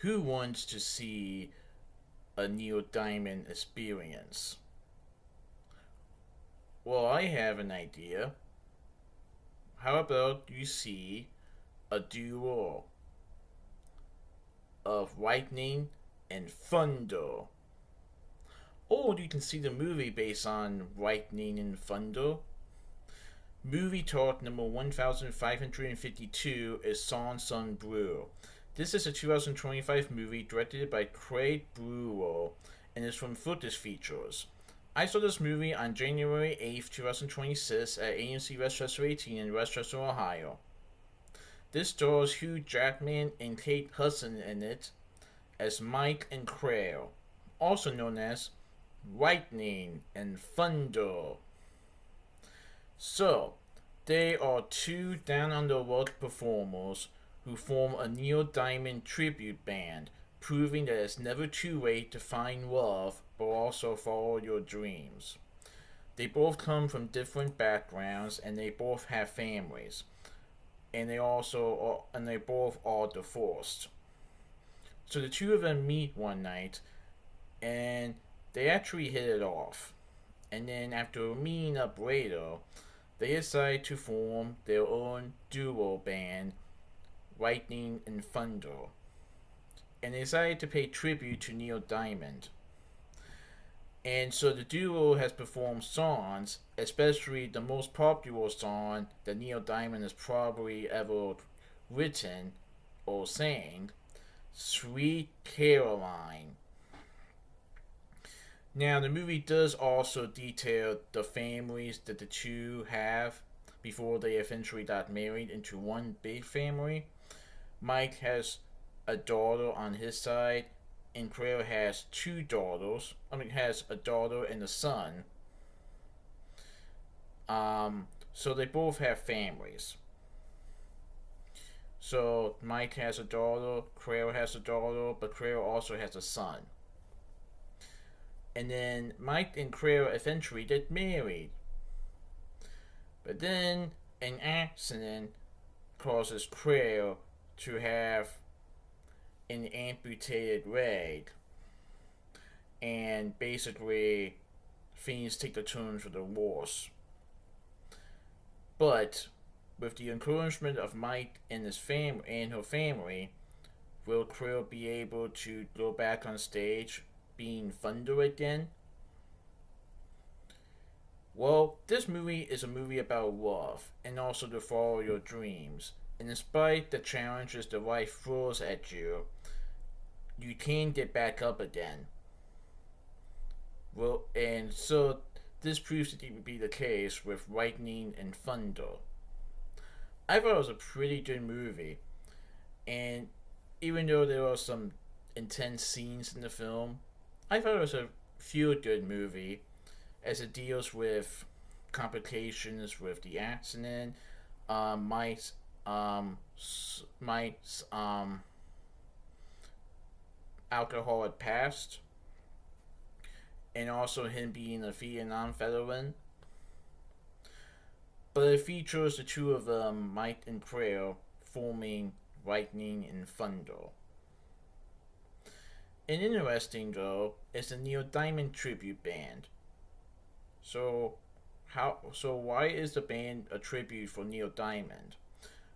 Who wants to see a Neil Diamond experience? Well, I have an idea. How about you see a duo of lightning and thunder? Or you can see the movie based on lightning and thunder. Movie talk number 1552 is Song Sung Brew. This is a 2025 movie directed by Craig Brewer and is from Footage Features. I saw this movie on January 8th, 2026 at AMC West Chester 18 in West Chester, Ohio. This stars Hugh Jackman and Kate Hudson in it as Mike and Claire, also known as Lightning and Thunder. So, they are two down under luck performers who form a Neil Diamond tribute band, proving that it's never too late to find love but also follow your dreams. They both come from different backgrounds and they both have families. And they both are divorced. So the two of them meet one night and they actually hit it off. And then after meeting up later, they decide to form their own duo band, Lightning and Thunder. And they decided to pay tribute to Neil Diamond. And so the duo has performed songs, especially the most popular song that Neil Diamond has probably ever written or sang, Sweet Caroline. Now, the movie does also detail the families that the two have before they eventually got married into one big family. Mike has a daughter on his side, and Claire has two daughters. Has a daughter and a son. So they both have families. So Mike has a daughter, Claire has a daughter, but Claire also has a son. And then Mike and Claire eventually get married. But then an accident causes Claire to have an amputated leg. And basically, things take the turn for the worse. But with the encouragement of Mike and his family and her family, will Claire be able to go back on stage being Thunder again? Well, this movie is a movie about love and also to follow your dreams. And despite the challenges that life throws at you, you can get back up again. Well, and so this proves to be the case with Lightning and Thunder. I thought it was a pretty good movie, and even though there are some intense scenes in the film, I thought it was a feel-good movie as it deals with complications with the accident, Mike's alcoholic past, and also him being a Vietnam veteran. But it features the two of them, Mike and Claire, forming Lightning and Thunder. And interesting though is the Neil Diamond tribute band. So why is the band a tribute for Neil Diamond?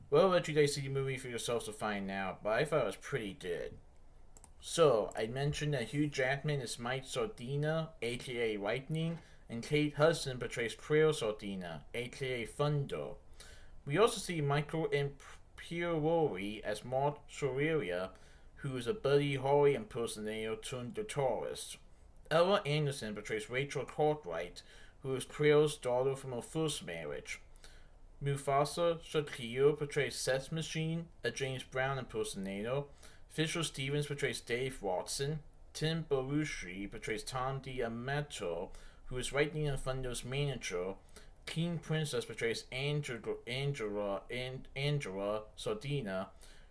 Well, I'll let you guys see the movie for yourselves to find out, but I thought it was pretty good. So, I mentioned that Hugh Jackman is Mike Sardina, aka Lightning, and Kate Hudson portrays Claire Sardina, aka Thunder. We also see Michael Imperioli as Mark Sorelia, who is a Buddy Holly impersonator turned guitarist. Ella Anderson portrays Rachel Cartwright, who is Claire's daughter from her first marriage. Mufasa Shakir portrays Seth Machine, a James Brown impersonator. Fisher Stevens portrays Dave Watson. Tim Belushi portrays Tom D'Amato, who is Lightning and Thunder's manager. King Princess portrays Angela Sardina,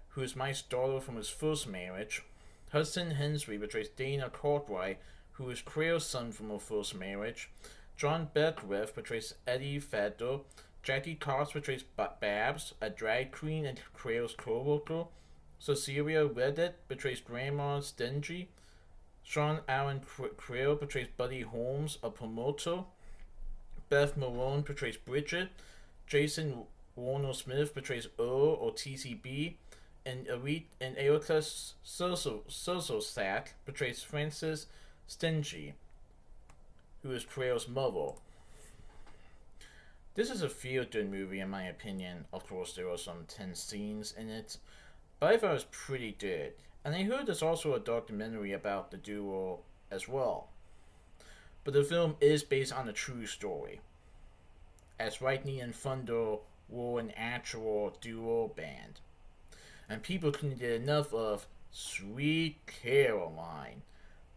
who is Mike's daughter from his first marriage. Hudson Hensley portrays Dana Cartwright, who is Claire's son from her first marriage. John Beckwith portrays Eddie Vedder. Jackie Cox portrays Babs, a drag queen and Claire's co-worker. Cecilia Reddit portrays Grandma Stingy. Sean Allen Creel portrays Buddy Holmes, a promoter. Beth Malone portrays Bridget. Jason Warner Smith portrays Earl or TCB. And Erica Sersosak portrays Frances Stingy, who is Creel's mother. This is a feel-good movie in my opinion. Of course, there are some tense scenes in it, but I thought it was pretty good. And I heard there's also a documentary about the duo as well. But the film is based on a true story, as Lightning and Thunder were an actual duo band. And people couldn't get enough of Sweet Caroline.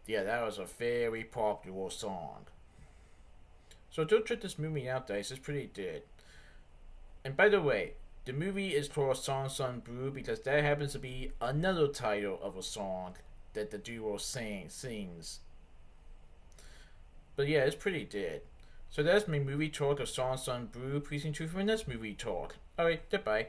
Yeah, that was a very popular song. So don't check this movie out, guys. It's pretty good. And by the way, the movie is called Song Sung Blue because that happens to be another title of a song that the duo sings. But yeah, it's pretty good. So that's my movie talk of Song Sung Blue. Please tune in for the next movie talk. Alright, goodbye.